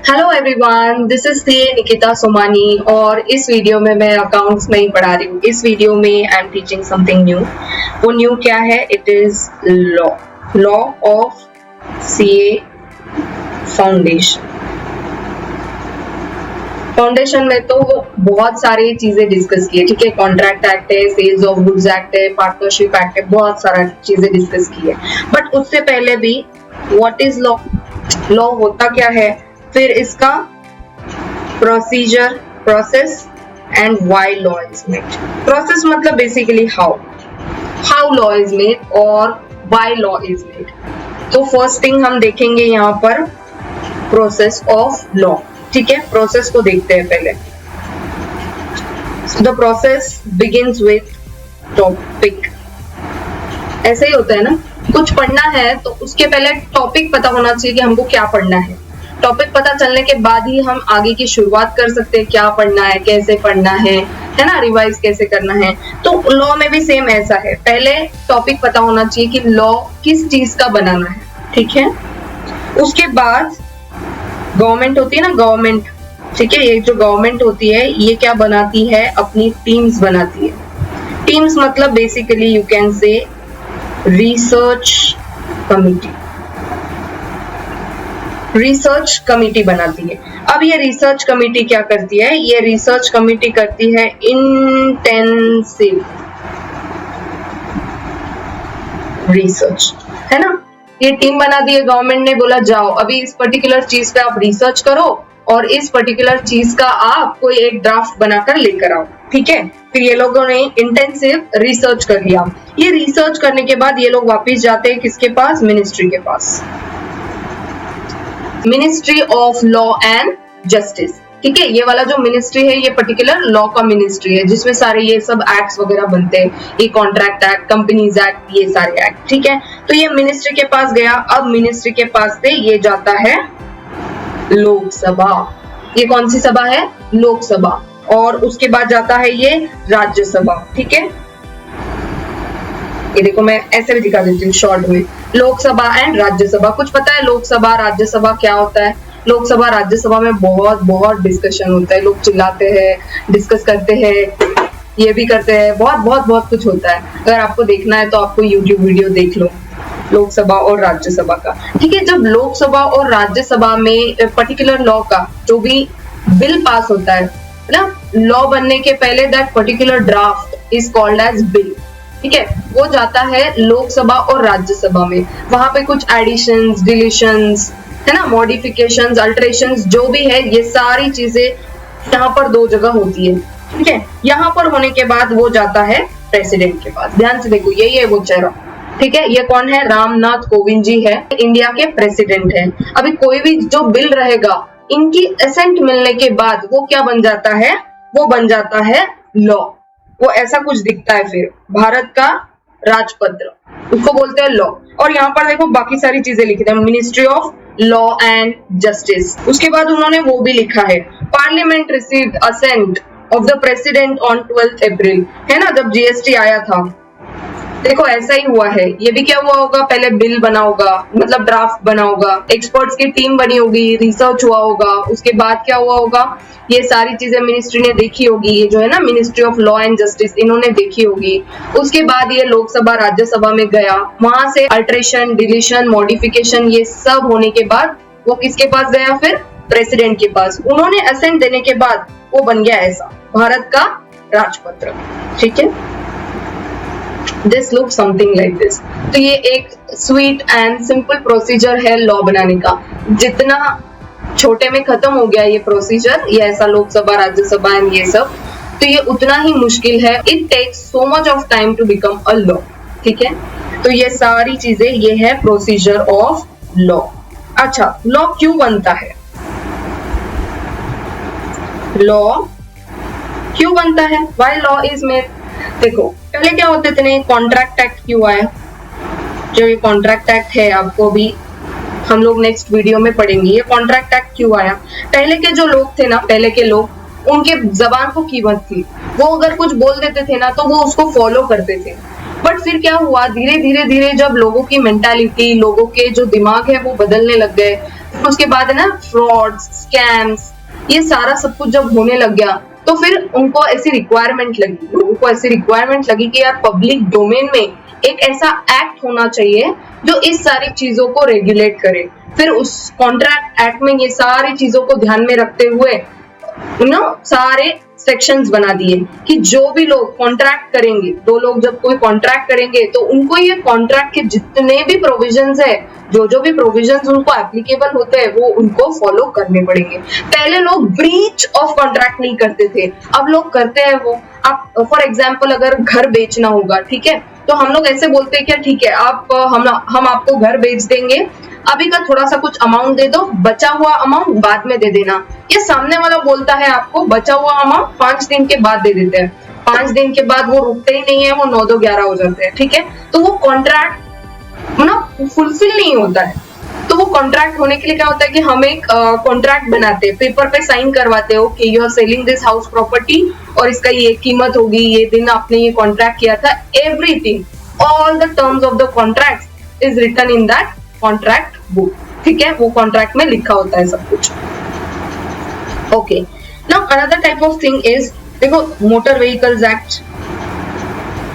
Hello everyone, this is C Nikita Somani और इस video में मैं अकाउंट्स नहीं पढ़ा रही हूँ। इस वीडियो में I am teaching something new. वो न्यू क्या है? It is law of CA foundation. Foundation में तो बहुत सारी चीजें डिस्कस की है, ठीक है। कॉन्ट्रैक्ट एक्ट है, सेल्स ऑफ गुड्स एक्ट है, पार्टनरशिप एक्ट है, बहुत सारा चीजें डिस्कस की है। बट उससे पहले भी व्हाट इज लॉ, लॉ होता क्या है, फिर इसका procedure, process and why law is made. Process मतलब basically how law is made और व्हाई लॉ इज मेड। तो फर्स्ट थिंग हम देखेंगे यहाँ पर प्रोसेस ऑफ लॉ, ठीक है। प्रोसेस को देखते हैं पहले। The process begins with topic. ऐसे ही होता है ना, कुछ पढ़ना है तो उसके पहले टॉपिक पता होना चाहिए कि हमको क्या पढ़ना है। टॉपिक पता चलने के बाद ही हम आगे की शुरुआत कर सकते हैं, क्या पढ़ना है, कैसे पढ़ना है ना, रिवाइज कैसे करना है। तो लॉ में भी सेम ऐसा है, पहले टॉपिक पता होना चाहिए कि लॉ किस चीज का बनाना है, ठीक है। उसके बाद गवर्नमेंट होती है ना, गवर्नमेंट, ठीक है। ये जो गवर्नमेंट होती है ये क्या बनाती है? अपनी टीम्स बनाती है। टीम्स मतलब basically you can say research committee. Research committee बनाती है। अब ये रिसर्च कमिटी क्या करती है? ये रिसर्च कमिटी करती है इंटेंसिव रिसर्च, है ना। ये टीम बना दी है गवर्नमेंट ने, बोला जाओ अभी इस पर्टिकुलर चीज पे आप रिसर्च करो और इस पर्टिकुलर चीज का आप कोई एक ड्राफ्ट बनाकर लेकर आओ, ठीक है। फिर ये लोगों ने इंटेंसिव रिसर्च कर लिया। ये रिसर्च करने के बाद ये लोग वापस जाते हैं किसके पास? मिनिस्ट्री के पास, ministry of law and justice, ठीक है। ये वाला जो मिनिस्ट्री है ये पर्टिकुलर लॉ का मिनिस्ट्री है, जिसमें सारे ये सब एक्ट्स वगैरह बनते हैं, ये कॉन्ट्रैक्ट एक्ट, कंपनीज एक्ट, ये सारे एक्ट, ठीक है। तो ये मिनिस्ट्री के पास गया। अब मिनिस्ट्री के पास से ये जाता है लोकसभा। ये कौन सी सभा है? लोकसभा। और उसके बाद जाता है ये राज्यसभा, ठीक है। ये देखो मैं ऐसे भी दिखा देती हूँ शॉर्ट में, लोकसभा एंड राज्यसभा। कुछ पता है लोकसभा राज्यसभा क्या होता है? लोकसभा राज्यसभा में बहुत डिस्कशन होता है, लोग चिल्लाते हैं, डिस्कस करते हैं, ये भी करते हैं, बहुत कुछ होता है। अगर आपको देखना है तो आपको यूट्यूब वीडियो देख लो लोकसभा और राज्यसभा का, ठीक है। जब लोकसभा और राज्यसभा में पर्टिकुलर लॉ का जो भी बिल पास होता है ना, लॉ बनने के पहले that particular draft is called as bill, ठीक है। वो जाता है लोकसभा और राज्यसभा में। वहां पे कुछ एडिशंस, डिलीशंस, है ना, मॉडिफिकेशंस, अल्टरेशंस जो भी है, ये सारी चीजें यहाँ पर दो जगह होती है, ठीक है। यहाँ पर होने के बाद वो जाता है प्रेसिडेंट के पास। ध्यान से देखो, यही है वो चेहरा, ठीक है। ये कौन है? रामनाथ कोविंद जी है, इंडिया के प्रेसिडेंट है। अभी कोई भी जो बिल रहेगा, इनकी एसेंट मिलने के बाद वो क्या बन जाता है? वो बन जाता है लॉ। वो ऐसा कुछ दिखता है फिर, भारत का राजपत्र, उसको बोलते हैं लॉ। और यहाँ पर देखो बाकी सारी चीजें लिखी है, ministry of law and justice. उसके बाद उन्होंने वो भी लिखा है, parliament received assent of the president on 12 April, है ना, जब जीएसटी आया था। देखो ऐसा ही हुआ है। ये भी क्या हुआ होगा? पहले बिल बना होगा, मतलब ड्राफ्ट बना होगा, एक्सपर्ट्स की टीम बनी होगी, रिसर्च हुआ होगा, उसके बाद क्या हुआ होगा? ये सारी चीजें मिनिस्ट्री ने देखी होगी, ये जो है ना ministry of law and justice, इन्होंने देखी होगी। उसके बाद ये लोकसभा राज्यसभा में गया, वहां से अल्टरेशन, डिलीशन, मॉडिफिकेशन, ये सब होने के बाद वो किसके पास गया? फिर प्रेसिडेंट के पास। उन्होंने असेंट देने के बाद वो बन गया ऐसा, भारत का राजपत्र, ठीक है। This look something like this. तो ये एक स्वीट एंड सिंपल प्रोसीजर है लॉ बनाने का। जितना छोटे में खत्म हो गया ये प्रोसीजर, ये ऐसा लोकसभा, राज्यसभा एंड ये सब, तो ये उतना ही मुश्किल है। It takes so much of time to become a law, ठीक है। तो ये सारी चीजें, ये है प्रोसीजर ऑफ लॉ। अच्छा, लॉ क्यों बनता है? लॉ क्यों बनता है? Why law is made? देखो पहले क्या होते थे, कॉन्ट्रैक्ट एक्ट क्यों आया? जो ये कॉन्ट्रैक्ट एक्ट है, आपको भी हम लोग नेक्स्ट वीडियो में पढ़ेंगे, ये कॉन्ट्रैक्ट एक्ट क्यों आया। पहले के जो लोग थे ना, पहले के लोग, उनके जबान को कीमत थी। वो अगर कुछ बोल देते थे ना तो वो उसको फॉलो करते थे। बट फिर क्या हुआ, धीरे धीरे जब लोगों की मेंटालिटी, लोगों के जो दिमाग है वो बदलने लग गए, उसके बाद है ना फ्रॉड्स, स्कैम्स, ये सारा सब कुछ जब होने लग गया तो फिर उनको ऐसी रिक्वायरमेंट लगी, लोगों को ऐसी रिक्वायरमेंट लगी कि यार पब्लिक डोमेन में एक ऐसा एक्ट होना चाहिए जो इस सारी चीजों को रेगुलेट करे। फिर उस कॉन्ट्रैक्ट एक्ट में ये सारी चीजों को ध्यान में रखते हुए सारे सेक्शंस बना दिए कि जो भी लोग कॉन्ट्रैक्ट करेंगे, दो लोग जब कोई कॉन्ट्रैक्ट करेंगे तो उनको ये कॉन्ट्रैक्ट के जितने भी प्रोविजंस है, जो भी प्रोविजंस उनको एप्लीकेबल होते हैं वो उनको फॉलो करने पड़ेंगे। पहले लोग ब्रीच ऑफ कॉन्ट्रैक्ट नहीं करते थे, अब लोग करते हैं वो। आप फॉर एग्जाम्पल अगर घर बेचना होगा, ठीक है, तो हम लोग ऐसे बोलते हैं क्या, ठीक है आप हम आपको घर बेच देंगे, अभी का थोड़ा सा कुछ अमाउंट दे दो, बचा हुआ अमाउंट बाद में दे देना। ये सामने वाला बोलता है आपको बचा हुआ अमाउंट 5 दिन के बाद दे देते हैं। 5 दिन के बाद वो रुकते ही नहीं है, वो 9 2 11 हो जाते हैं, ठीक है। तो वो कॉन्ट्रैक्ट फुलफिल नहीं होता है। तो वो कॉन्ट्रैक्ट होने के लिए क्या होता है कि हम एक कॉन्ट्रैक्ट बनाते हैं, पेपर पे साइन करवाते हो कि you are selling this house property और इसका ये कीमत होगी, ये दिन आपने ये कॉन्ट्रैक्ट किया था, everything, all the terms of the contract is written in that contract book, ठीक है, वो कॉन्ट्रैक्ट में लिखा होता है सब कुछ। Okay, now another type of thing is, देखो motor vehicles act,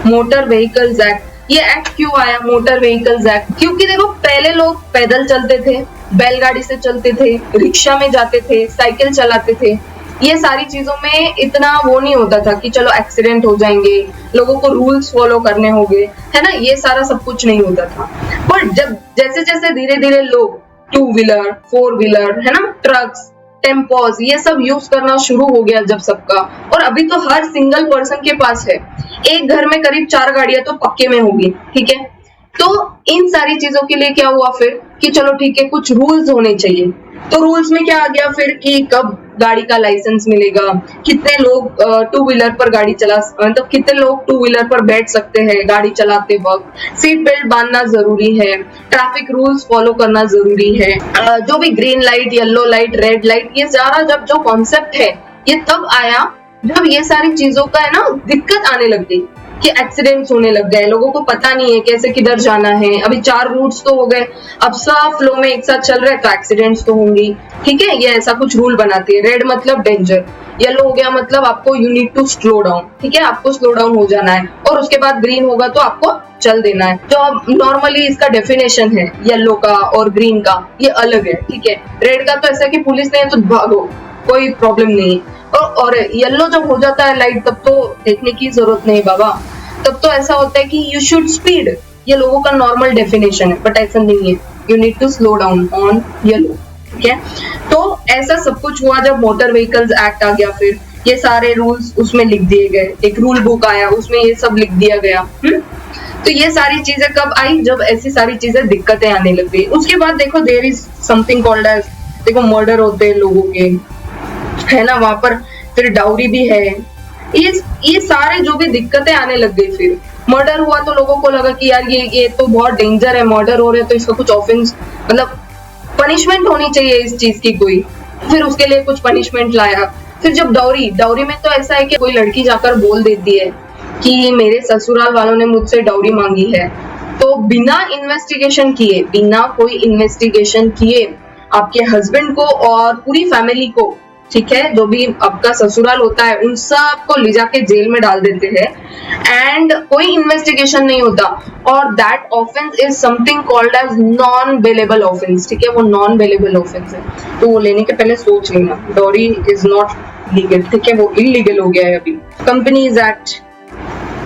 motor vehicles act, ये एक्ट क्यों आया मोटर व्हीकल्स एक्ट? क्योंकि देखो पहले लोग पैदल चलते थे, बैलगाड़ी से चलते थे, रिक्शा में जाते थे, साइकिल चलाते थे, ये सारी चीजों में इतना वो नहीं होता था कि चलो एक्सीडेंट हो जाएंगे, लोगों को रूल्स फॉलो करने होंगे, है ना, ये सारा सब कुछ नहीं होता था। बट जब जैसे जैसे धीरे धीरे लोग 2 व्हीलर 4 व्हीलर, है ना, ट्रक्स, टेम्पोस, ये सब यूज करना शुरू हो गया जब सबका, और अभी तो हर सिंगल पर्सन के पास है, एक घर में करीब 4 गाड़ियां तो पक्के में होगी, ठीक है। तो इन सारी चीजों के लिए क्या हुआ फिर कि चलो ठीक है कुछ रूल्स होने चाहिए। तो रूल्स में क्या आ गया फिर कि कब गाड़ी का लाइसेंस मिलेगा, कितने लोग 2 व्हीलर पर गाड़ी चला, मतलब कितने लोग 2 व्हीलर पर बैठ सकते हैं गाड़ी चलाते वक्त, सीट बेल्ट बांधना जरूरी है, ट्रैफिक रूल्स फॉलो करना जरूरी है, जो भी green light, yellow light, red light, ये सारा जब जो कॉन्सेप्ट है ये तब आया जब ये सारी चीजों का है ना दिक्कत आने लग गई कि एक्सीडेंट्स होने लग गए, लोगों को पता नहीं है कैसे किधर जाना है। अभी 4 रूट्स तो हो गए, अब सब फ्लो में एक साथ चल रहे हैं तो एक्सीडेंट्स तो होंगी, ठीक है। ये ऐसा कुछ रूल बनाती है। रेड मतलब डेंजर, येलो हो गया मतलब आपको you need to slow down, ठीक है, आपको स्लो डाउन हो जाना है, और उसके बाद ग्रीन होगा तो आपको चल देना है। जो नॉर्मली इसका डेफिनेशन है येलो का और ग्रीन का ये अलग है, ठीक है। रेड का तो ऐसा कि पुलिस नहीं है तो भागो, कोई प्रॉब्लम नहीं है, और येलो जब हो जाता है लाइट तब तो देखने की जरूरत नहीं बाबा, तब तो ऐसा होता है कि यू शुड स्पीड, ये लोगों का नॉर्मल डेफिनेशन है, बट ऐसा नहीं है, you need to slow down on yellow, ठीक है। तो ऐसा सब कुछ हुआ जब मोटर व्हीकल्स एक्ट आ गया, फिर ये सारे रूल्स उसमें लिख दिए गए, एक रूल बुक आया उसमें ये सब लिख दिया गया। तो ये सारी चीजें कब आई, जब ऐसी सारी चीजें दिक्कतें आने लग गई। उसके बाद देखो there is something called as, देखो मर्डर होते हैं लोगों के, है ना, वहां पर फिर डाउरी भी है, ये सारे जो भी दिक्कतें आने लग गई। फिर मर्डर हुआ तो लोगों को लगा कि यार ये तो बहुत डेंजर है, मर्डर हो रहा है तो इसका कुछ ऑफेंस, मतलब पनिशमेंट होनी चाहिए इस चीज की कोई, फिर उसके लिए कुछ पनिशमेंट लाया। फिर जब डाउरी में तो ऐसा है कि कोई लड़की जाकर बोल देती है कि मेरे ससुराल वालों ने मुझसे डाउरी मांगी है, तो बिना इन्वेस्टिगेशन किए, बिना कोई इन्वेस्टिगेशन किए आपके हस्बैंड को और पूरी फैमिली को, ठीक है, जो भी आपका ससुराल होता है उन सब को ले जाके जेल में डाल देते हैं, एंड कोई इन्वेस्टिगेशन नहीं होता, और that offence is something called as non bailable offence, ठीक है, वो नॉन बेलेबल ऑफेंस है। तो वो लेने के पहले सोच लेना, डाउरी इज नॉट लीगल, ठीक है, वो इलीगल हो गया है अभी। कंपनीज एक्ट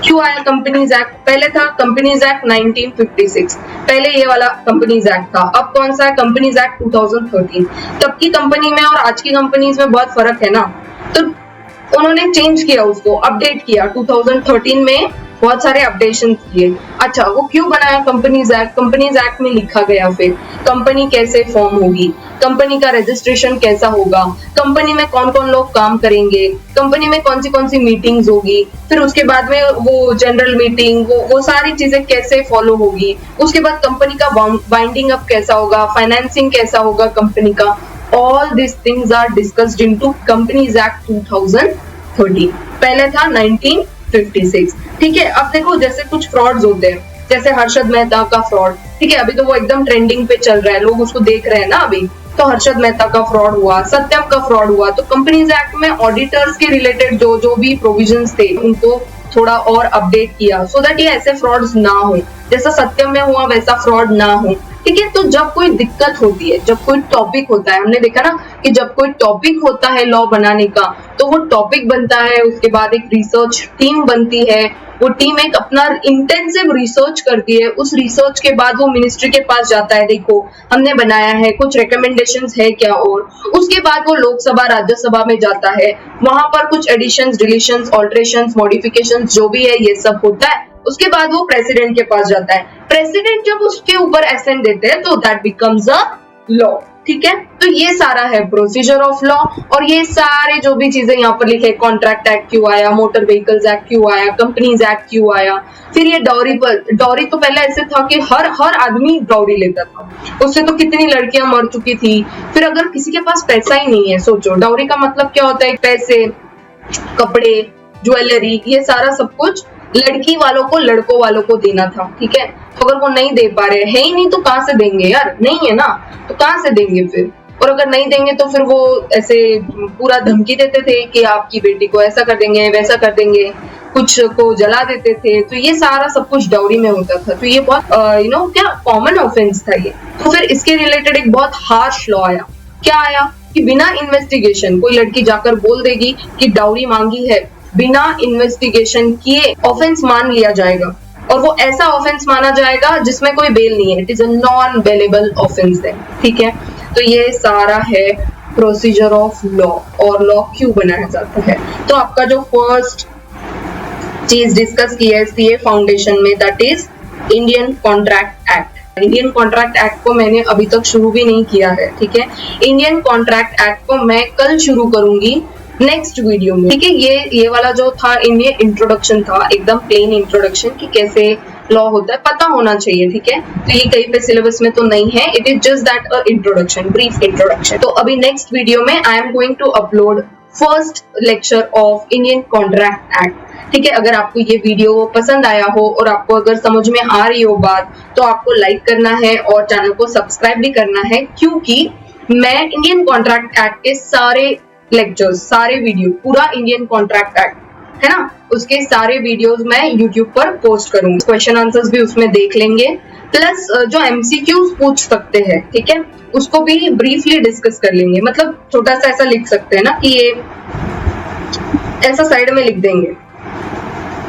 क्यों आया? कंपनीज एक्ट पहले था कंपनीज एक्ट 1956, पहले ये वाला कंपनीज एक्ट था। अब कौन सा है? Companies act 2013। तब की कंपनी में और आज की कंपनीज में बहुत फर्क है ना, तो उन्होंने चेंज किया, उसको अपडेट किया 2013 में, बहुत सारे अपडेशन किए। अच्छा, वो क्यों बनाया कंपनीज एक्ट? कंपनीज एक्ट में लिखा गया फिर कंपनी कैसे फॉर्म होगी, कंपनी का रजिस्ट्रेशन कैसा होगा, कंपनी में कौन कौन लोग काम करेंगे, कंपनी में कौन सी मीटिंग्स होगी, फिर उसके बाद में वो जनरल मीटिंग, वो सारी चीजें कैसे फॉलो होगी, उसके बाद कंपनी का बाइंडिंग अप कैसा होगा, फाइनेंसिंग कैसा होगा कंपनी का, all this things are discussed into companies act 2013। पहले था 1956, ठीक है। अब देखो जैसे कुछ फ्रॉड्स होते हैं, जैसे हर्षद मेहता का फ्रॉड, ठीक है, अभी तो वो एकदम ट्रेंडिंग पे चल रहा है, लोग उसको देख रहे हैं ना अभी, तो हर्षद मेहता का फ्रॉड हुआ, सत्यम का फ्रॉड हुआ। तो कंपनीज एक्ट में ऑडिटर्स के रिलेटेड जो जो भी प्रोविजंस थे उनको थोड़ा और अपडेट किया, सो दैट ये ऐसे फ्रॉड्स ना हो, जैसा सत्यम में हुआ वैसा फ्रॉड ना हो। ठीक है, तो जब कोई दिक्कत होती है, जब कोई टॉपिक होता है, हमने देखा ना कि जब कोई टॉपिक होता है लॉ बनाने का, तो वो टॉपिक बनता है, उसके बाद एक रिसर्च टीम बनती है, वो टीम एक अपना इंटेंसिव रिसर्च करती है, उस रिसर्च के बाद वो मिनिस्ट्री के पास जाता है, देखो हमने बनाया है, कुछ रिकमेंडेशंस है क्या, और उसके बाद वो लोकसभा राज्यसभा में जाता है, वहां पर कुछ एडिशंस, डिलीशंस, ऑल्टरेशंस, मॉडिफिकेशंस जो भी है ये सब होता है। उसके बाद वो प्रेसिडेंट के पास जाता है, प्रेसिडेंट जब उसके ऊपर एसेंट देते हैं तो दैट बिकम्स अ लॉ। ठीक है, तो ये सारा है प्रोसीजर ऑफ लॉ। और ये सारे जो भी चीजें यहाँ पर लिखे, कॉन्ट्रैक्ट एक्ट क्यों आया, मोटर व्हीकल्स एक्ट क्यों आया, कंपनीज एक्ट क्यों आया, फिर ये डॉरी पर, डॉरी तो पहले ऐसे था कि हर आदमी डॉरी लेता था, उससे तो कितनी लड़कियां मर चुकी थी। फिर अगर किसी के पास पैसा ही नहीं है, सोचो डॉरी का मतलब क्या होता है, पैसे, कपड़े, ज्वेलरी, ये सारा सब कुछ लड़की वालों को, लड़कों वालों को देना था। ठीक है, तो अगर वो नहीं दे पा रहे, है ही नहीं तो कहां से देंगे यार, नहीं है ना, तो कहां से देंगे फिर। और अगर नहीं देंगे तो फिर वो ऐसे पूरा धमकी देते थे कि आपकी बेटी को ऐसा कर देंगे, वैसा कर देंगे, कुछ को जला देते थे। तो ये सारा सब कुछ डाउरी में होता था। तो ये बहुत क्या कॉमन ऑफेंस था ये। तो फिर इसके रिलेटेड एक बहुत हार्श लॉ आया। क्या आया कि बिना इन्वेस्टिगेशन कोई लड़की जाकर बोल देगी कि डाउरी मांगी है, बिना इन्वेस्टिगेशन किए ऑफेंस मान लिया जाएगा, और वो ऐसा ऑफेंस माना जाएगा जिसमें कोई बेल नहीं है, it is a non bailable offence है। ठीक है, तो ये सारा है प्रोसीजर ऑफ लॉ, और लॉ क्यों बनाया जाता है। तो आपका जो फर्स्ट चीज डिस्कस की है सीए फाउंडेशन में, that is Indian contract act. Indian contract act को मैंने अभी तक शुरू भी नहीं किया है। ठीक है, इंडियन कॉन्ट्रैक्ट एक्ट को मैं कल शुरू करूंगी नेक्स्ट वीडियो में। ठीक है, ये वाला जो था इंडियन इंट्रोडक्शन था, एकदम प्लेन इंट्रोडक्शन कि कैसे लॉ होता है, पता होना चाहिए। ठीक है, तो ये कहीं पे सिलेबस में तो नहीं है, it is just that a introduction, brief introduction. तो अभी नेक्स्ट वीडियो में I am going to upload first lecture of Indian contract act. ठीक है, अगर आपको ये वीडियो पसंद आया हो और आपको अगर समझ में आ रही हो बात, तो आपको लाइक करना है और चैनल को सब्सक्राइब भी करना है, क्योंकि मैं इंडियन कॉन्ट्रैक्ट एक्ट के सारे लेक्चर्स, सारे वीडियो, पूरा इंडियन कॉन्ट्रैक्ट एक्ट है ना, उसके सारे वीडियोस मैं यूट्यूब पर पोस्ट करूंगी। क्वेश्चन आंसर्स भी उसमें देख लेंगे, प्लस जो एमसीक्यूज पूछ सकते हैं, ठीक है, उसको भी ब्रीफली डिस्कस कर लेंगे। मतलब छोटा सा ऐसा लिख सकते हैं ना कि ये ऐसा साइड में लिख देंगे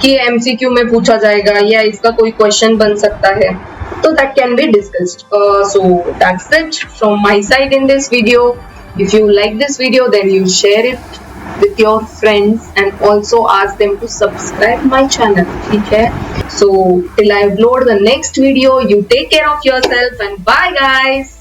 कि ये एमसीक्यू में पूछा जाएगा या इसका कोई क्वेश्चन बन सकता है, तो that can be discussed. So that's it from my side in this video. If you like this video, then you share it with your friends and also ask them to subscribe my channel. ठीक है? So till I upload the next video, you take care of yourself and bye guys.